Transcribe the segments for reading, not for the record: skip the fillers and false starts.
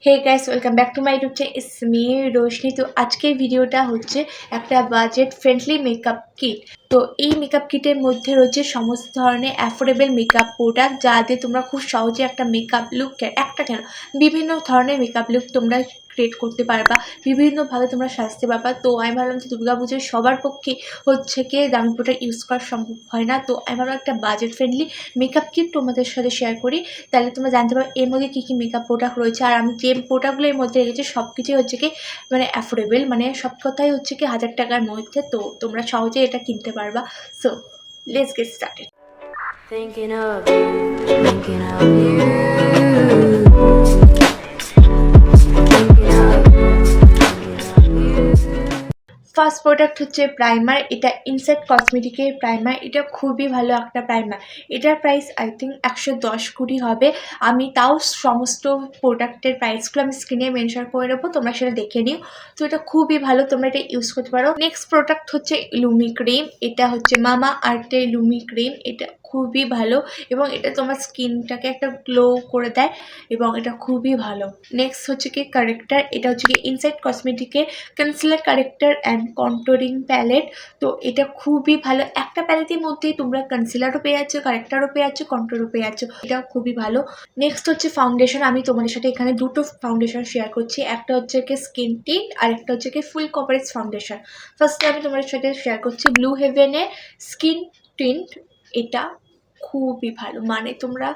Hey guys, welcome back to my YouTube channel. It's me Roshni. তো আজকের ভিডিওটা হচ্ছে একটা বাজেট ফ্রেন্ডলি মেকআপ কিট। তো এই মেকআপ কিটের মধ্যে রয়েছে সমস্ত ধরনের অ্যাফোর্ডেবল মেকআপ প্রোডাক্ট, যা দিয়ে তোমরা খুব সহজে একটা মেকআপ লুক, একটা কেন বিভিন্ন ধরনের মেকআপ লুক তোমরা ক্রিয়েট করতে পারবা, বিভিন্নভাবে তোমরা সাজতে পারবা। তো আমি ভাবলাম যে দুর্গাপুজোয় সবার পক্ষে হচ্ছে কি দামি প্রোডাক্ট ইউজ করা সম্ভব হয় না, তো আমি ভাবলাম একটা বাজেট ফ্রেন্ডলি মেকআপ কিট তোমাদের সাথে শেয়ার করি। তাহলে তোমরা জানতে পারো এর মধ্যে কী কী মেকআপ প্রোডাক্ট রয়েছে। আর আমি যে প্রোডাক্টগুলো এর মধ্যে রেখেছি সব কিছুই হচ্ছে কি মানে অ্যাফোর্ডেবল, মানে সব কথাই হচ্ছে কি 1000 টাকার মধ্যে, তো তোমরা সহজে এটা কিনতে পারবা। So let's get started. Thinking of you, thinking of you. First product হচ্ছে প্রাইমার। এটা ইনসেক্ট কসমেটিকের প্রাইমার। এটা খুবই ভালো একটা প্রাইমার। এটার প্রাইস আই থিঙ্ক 110 হবে। আমি তাও সমস্ত প্রোডাক্টের প্রাইসগুলো আমি স্ক্রিনে মেনশন করে দেবো, তোমরা সেটা দেখে নিও। তো এটা খুবই ভালো, তোমরা এটা ইউজ করতে পারো। নেক্সট প্রোডাক্ট হচ্ছে লুমি ক্রিম। এটা হচ্ছে মামা আর্থের লুমি ক্রিম। এটা খুবই ভালো এবং এটা তোমার স্কিনটাকে একটা গ্লো করে দেয় এবং এটা খুবই ভালো। নেক্সট হচ্ছে কি কারেক্টার। এটা হচ্ছে কি ইনসাইড কসমেটিকের concealer corrector and controlling palette. তো এটা খুবই ভালো। একটা প্যালেটের মধ্যেই তোমরা কনসিলারও পেয়ে যাচ্ছ, কারেক্টারও পেয়ে যাচ্ছ, কন্ট্রোলও পেয়ে যাচ্ছ। এটাও খুবই ভালো। নেক্সট হচ্ছে ফাউন্ডেশন। আমি তোমাদের সাথে এখানে দুটো ফাউন্ডেশন শেয়ার করছি। একটা হচ্ছে কি স্কিন টিন্ট আর একটা হচ্ছে কি ফুল কভারেজ ফাউন্ডেশন। ফার্স্টে আমি তোমাদের সাথে শেয়ার করছি ব্লু হেভেনের স্কিন টিন্ট। এটা খুবই ভালো, মানে তোমরা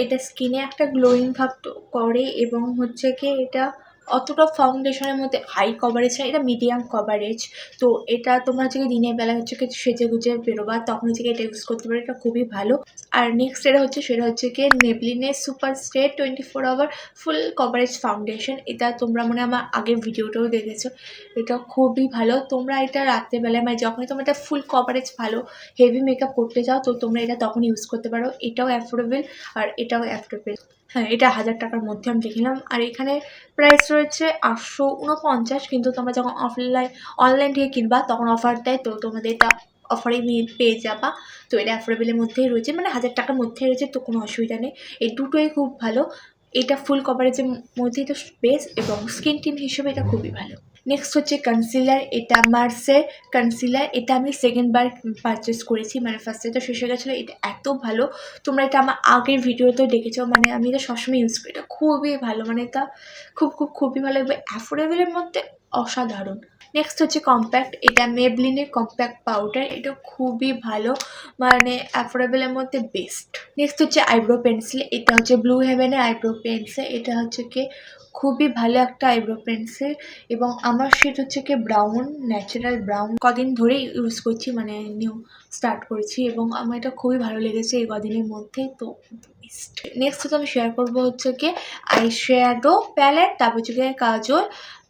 এটা স্কিনে একটা গ্লোয়িং ভাব করে এবং হচ্ছে কি এটা অতটা ফাউন্ডেশনের মধ্যে হাই কভারেজ না, এটা মিডিয়াম কভারেজ। তো এটা তোমরা হচ্ছে দিনের বেলা হচ্ছে কি সেজে গুজে বেরোবা, তখন হচ্ছে এটা ইউজ করতে পারো। এটা খুবই ভালো। আর নেক্সট সেটা হচ্ছে কি মেবলিনের super stay 24 hour full coverage foundation. এটা তোমরা মনে আমার আগের ভিডিওটাও দেখেছো। এটা খুবই ভালো। তোমরা এটা রাত্রেবেলায় মানে যখনই তোমরা এটা ফুল কভারেজ ভালো হেভি মেকআপ করতে চাও, তো তোমরা এটা তখন ইউজ করতে পারো। এটাও অ্যাফোর্ডেবল আর এটাও অ্যাফোর্ডেবল। হ্যাঁ, এটা 1000 টাকার মধ্যে আমি দেখলাম। আর এখানে প্রাইস রয়েছে 849, কিন্তু তোমরা যখন অনলাইন থেকে কিনবা তখন অফার দেয়, তো তোমাদের এটা অফারে পেয়ে যাবা। তো এটা অ্যাফোর্ডেবলের মধ্যেই রয়েছে, মানে 1000 টাকার মধ্যে রয়েছে, তো কোনো অসুবিধা নেই। এই দুটোই খুব ভালো। এটা ফুল কভারেজের মধ্যে এটা বেস্ট এবং স্কিন টিন হিসেবে এটা খুবই ভালো। নেক্সট হচ্ছে কনসিলার। এটা মার্সের কনসিলার। এটা আমি সেকেন্ড বার পারচেস করেছি, মানে ফার্স্টে তো শেষ হয়ে গেছিলো। এটা এত ভালো, তোমরা এটা আমার আগের ভিডিওতেও দেখেছো, মানে আমি এটা সবসময় ইউজ করি। এটা খুবই ভালো, মানে এটা খুবই ভালো লাগবে, অ্যাফোর্ডেবলের মধ্যে অসাধারণ। নেক্সট হচ্ছে কম্প্যাক্ট। এটা মেবলিনের কম্প্যাক্ট পাউডার। এটা খুবই ভালো, মানে অ্যাফোর্ডেবলের মধ্যে বেস্ট। নেক্সট হচ্ছে আইব্রো পেন্সিল। এটা হচ্ছে ব্লু হেভেনের আইব্রো পেন্সিল। এটা হচ্ছে কি খুবই ভালো একটা আইব্রো পেন্সিল এবং আমার শেড হচ্ছে কি ব্রাউন, ন্যাচারাল ব্রাউন। কদিন ধরেই ইউজ করছি, মানে নিউ স্টার্ট করেছি এবং আমার এটা খুবই ভালো লেগেছে এই কদিনের মধ্যে। তো নেক্সট হচ্ছে আমি শেয়ার করবো হচ্ছে কি আই শ্যাডো প্যালেট, তারপর হচ্ছে গিয়ে কাজল,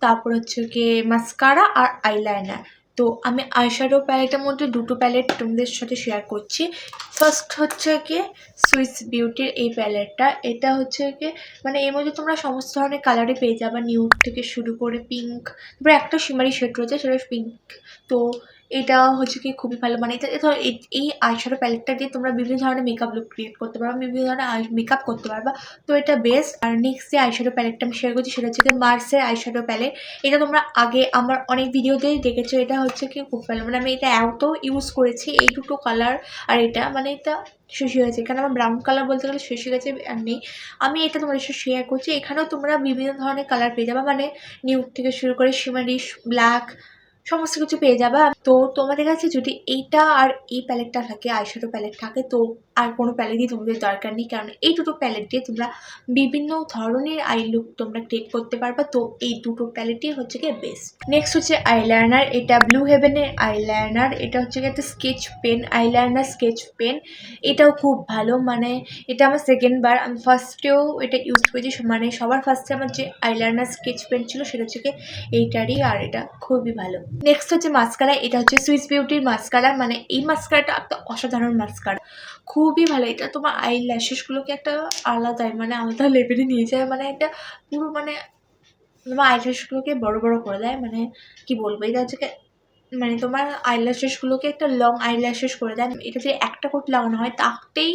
তারপর হচ্ছে গিয়ে মাস্কারা আর আইলাইনার। তো আমি আইশ্যাডো প্যালেটের মধ্যে দুটো প্যালেট তোমাদের সাথে শেয়ার করছি। ফার্স্ট হচ্ছে কি সুইস বিউটির এই প্যালেটটা। এটা হচ্ছে কি মানে এর মধ্যে তোমরা সমস্ত ধরনের কালারে পেয়ে যাবে, নিউড থেকে শুরু করে পিঙ্ক, তারপরে একটা শিমারি শেড রয়েছে সেটা পিঙ্ক। তো এটা হচ্ছে কি খুবই ভালো, মানে এটা ধর এই আইশ্যাডো প্যালেটটা দিয়ে তোমরা বিভিন্ন ধরনের মেকআপ লুক ক্রিয়েট করতে পারো, বিভিন্ন ধরনের মেকআপ করতে পারবা। তো এটা বেস্ট। আর নেক্সট যে আইশ্যাডো প্যালেটটা আমি শেয়ার করছি সেটা হচ্ছে কি মার্সের আইশ্যাডো প্যালেট। এটা তোমরা আগে আমার অনেক ভিডিওতেই দেখেছো। এটা হচ্ছে কি খুব ভালো, মানে আমি এটা এত ইউজ করেছি এই দুটো কালার। আর এটা মানে এটা শেষ হয়ে গেছে, এখানে আমার ব্রাউন কালার বলতে গেলে শেষ হয়ে গেছে আর নেই। আমি এটা তোমাদের সাথে শেয়ার করছি। এখানেও তোমরা বিভিন্ন ধরনের কালার পেয়ে যাবা, মানে নিউড থেকে শুরু করে শিমারি, ব্ল্যাক, সমস্ত কিছু পেয়ে যাবা। তো তোমাদের কাছে যদি এইটা আর এই প্যালেটটা থাকে, আইশ্যাডো প্যালেট থাকে, তো আর কোনো প্যালেটই তোমাদের দরকার নেই, কারণ এই দুটো প্যালেট দিয়ে তোমরা বিভিন্ন ধরনের আই লুক তোমরা ক্রিয়েট করতে পারবা। তো এই দুটো প্যালেটই হচ্ছে গিয়ে বেস্ট। নেক্সট হচ্ছে আইলাইনার। এটা ব্লু হেভেনের আইলাইনার। এটা হচ্ছে গিয়ে একটা sketch pen, eyeliner sketch pen. এটাও খুব ভালো, মানে এটা আমার সেকেন্ড বার। আমি ফার্স্টেও এটা ইউজ করেছি, মানে সবার ফার্স্টে আমার যে আইলাইনার স্কেচ পেন ছিল সেটা হচ্ছে গিয়ে এইটারই, আর এটা খুবই ভালো। নেক্সট হচ্ছে মাস্কারা। এটা হচ্ছে সুইস বিউটির মাস্কারা, মানে এই মাস্কারাটা একটা অসাধারণ মাস্কারা, খুবই ভালো। এটা তোমার আই ল্যাশেসগুলোকে একটা আলাদাই মানে আলাদা লেভেলে নিয়ে যায়, মানে এটা পুরো মানে তোমার আই ল্যাশগুলোকে বড় বড় করে দেয়, মানে কি বলবো, এটা হচ্ছে মানে তোমার আই ল্যাশেসগুলোকে একটা লং আই ল্যাশেস করে দেয়। এটা যদি একটা কোট লাগানো হয় তাতেই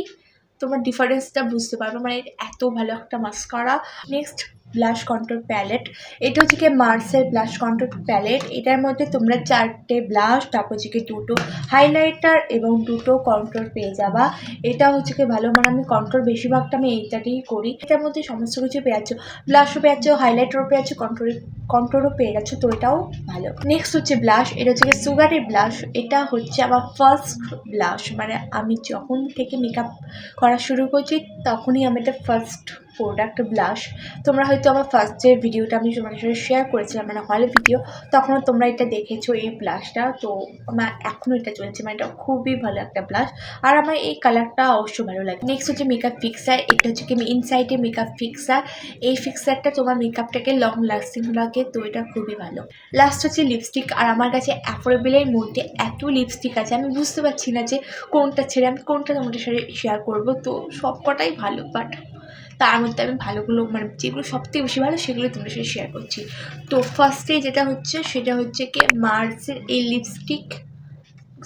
তোমার ডিফারেন্সটা বুঝতে পারবে, মানে এত ভালো একটা mascara. Next blush control palette. এটা হচ্ছে কি মার্সের ব্লাশ কন্ট্রোল প্যালেট। এটার মধ্যে তোমরা 4টে ব্লাশ, তারপর হচ্ছে কি 2টো হাইলাইটার এবং 2টো কন্ট্রোল পেয়ে যাবা। এটা হচ্ছে কি ভালো, মানে আমি কন্ট্রোল বেশিরভাগটা আমি এইটাতেই করি। এটার মধ্যে সমস্ত কিছু পেয়ে যাচ্ছ, ব্লাশও পেয়ে যাচ্ছ, হাইলাইটারও পেয়ে যাচ্ছ, কন্ট্রোলও পেয়ে যাচ্ছ, তো এটাও ভালো। নেক্সট হচ্ছে ব্লাশ। এটা হচ্ছে কি সুগারের ব্লাশ। এটা হচ্ছে আমার ফার্স্ট ব্লাশ, মানে আমি যখন থেকে মেকআপ করা শুরু করছি তখনই আমি এটা ফার্স্ট প্রোডাক্ট ব্লাশ। তোমরা হয়তো আমার ফার্স্ট যে ভিডিওটা আমি তোমাদের সাথে শেয়ার করেছিলাম, মানে হল ভিডিও, তখনও তোমরা এটা দেখেছো এই ব্লাশটা। তো আমার এখনও এটা চলছে, মানে এটা খুবই ভালো একটা ব্লাশ, আর আমার এই কালারটা অবশ্যই ভালো লাগে। নেক্সট হচ্ছে মেকআপ ফিক্সার। এটা হচ্ছে কি ইনসাইডে মেকআপ ফিক্সার। এই ফিক্সারটা তোমার মেকআপটাকে লং লাস্টিং লাগে, তো এটা খুবই ভালো। লাস্ট হচ্ছে লিপস্টিক। আর আমার কাছে অ্যাফোর্ডেবলের মধ্যে এত লিপস্টিক আছে, আমি বুঝতে পারছি না যে কোনটা ছেড়ে আমি কোনটা তোমাদের সাথে শেয়ার করবো। তো সব কটাই ভালো, বাট তার মধ্যে আমি ভালোগুলো, মানে যেগুলো সবথেকে বেশি ভালো সেগুলো তোমাদের সাথে শেয়ার করছি। তো ফার্স্টে যেটা হচ্ছে সেটা হচ্ছে কি মার্সের এই লিপস্টিক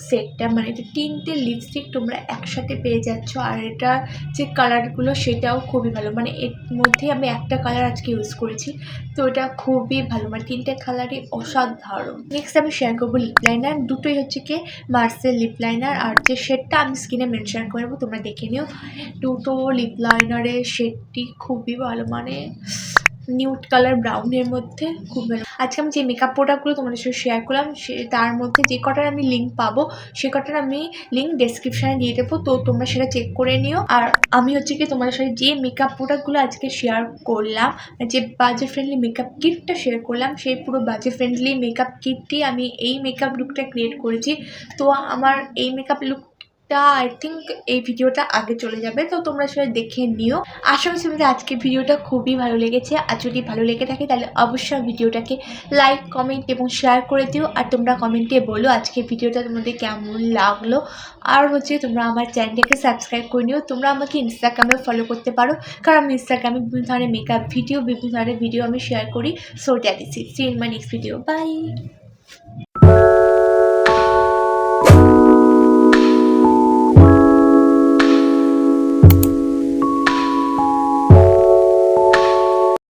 সেটটা, মানে এটা 3টে লিপস্টিক তোমরা একসাথে পেয়ে যাচ্ছ। আর এটা যে কালারগুলো সেটাও খুবই ভালো, মানে এর মধ্যে আমি একটা কালার আজকে ইউজ করেছি, তো এটা খুবই ভালো, মানে 3টে কালারই অসাধারণ। নেক্সট আমি শেয়ার করবো লিপ লাইনার। দুটোই হচ্ছে কি মার্সের লিপ লাইনার, আর যে শেডটা আমি স্ক্রিনে মেনশন করে দেবো, তোমরা দেখে নিও। দুটো লিপ লাইনারের শেডটি খুবই ভালো, মানে নিউড কালার ব্রাউনের মধ্যে খুব ভালো। আজকে আমি যে মেকআপ প্রোডাক্টগুলো তোমাদের সাথে শেয়ার করলাম তার মধ্যে যে কটার আমি লিঙ্ক পাবো সে কটার আমি লিঙ্ক ডেসক্রিপশানে দিয়ে দেবো, তো তোমরা সেটা চেক করে নিও। আর আমি হচ্ছে কি তোমাদের সাথে যে মেকআপ প্রোডাক্টগুলো আজকে শেয়ার করলাম, যে বাজেট ফ্রেন্ডলি মেকআপ কিটটা শেয়ার করলাম, সেই পুরো বাজেট ফ্রেন্ডলি মেকআপ কিটটি আমি এই মেকআপ লুকটা ক্রিয়েট করেছি। তো আমার এই মেকআপ লুকটা আই থিঙ্ক এই ভিডিওটা আগে চলে যাবে, তো তোমরা সেটা দেখে নিও। আশা করছি তোমাদের আজকের ভিডিওটা খুবই ভালো লেগেছে, আর যদি ভালো লেগে থাকে তাহলে অবশ্যই ভিডিওটাকে লাইক, কমেন্ট এবং শেয়ার করে দিও। আর তোমরা কমেন্টে বলো আজকের ভিডিওটা তোমাদের কেমন লাগলো। আর হচ্ছে তোমরা আমার চ্যানেলটাকে সাবস্ক্রাইব করে নিও। তোমরা আমাকে ইনস্টাগ্রামেও ফলো করতে পারো, কারণ আমি ইনস্টাগ্রামে বিভিন্ন ধরনের মেকআপ ভিডিও, বিভিন্ন ধরনের ভিডিও আমি শেয়ার করি। So that is it. See in my next video. By.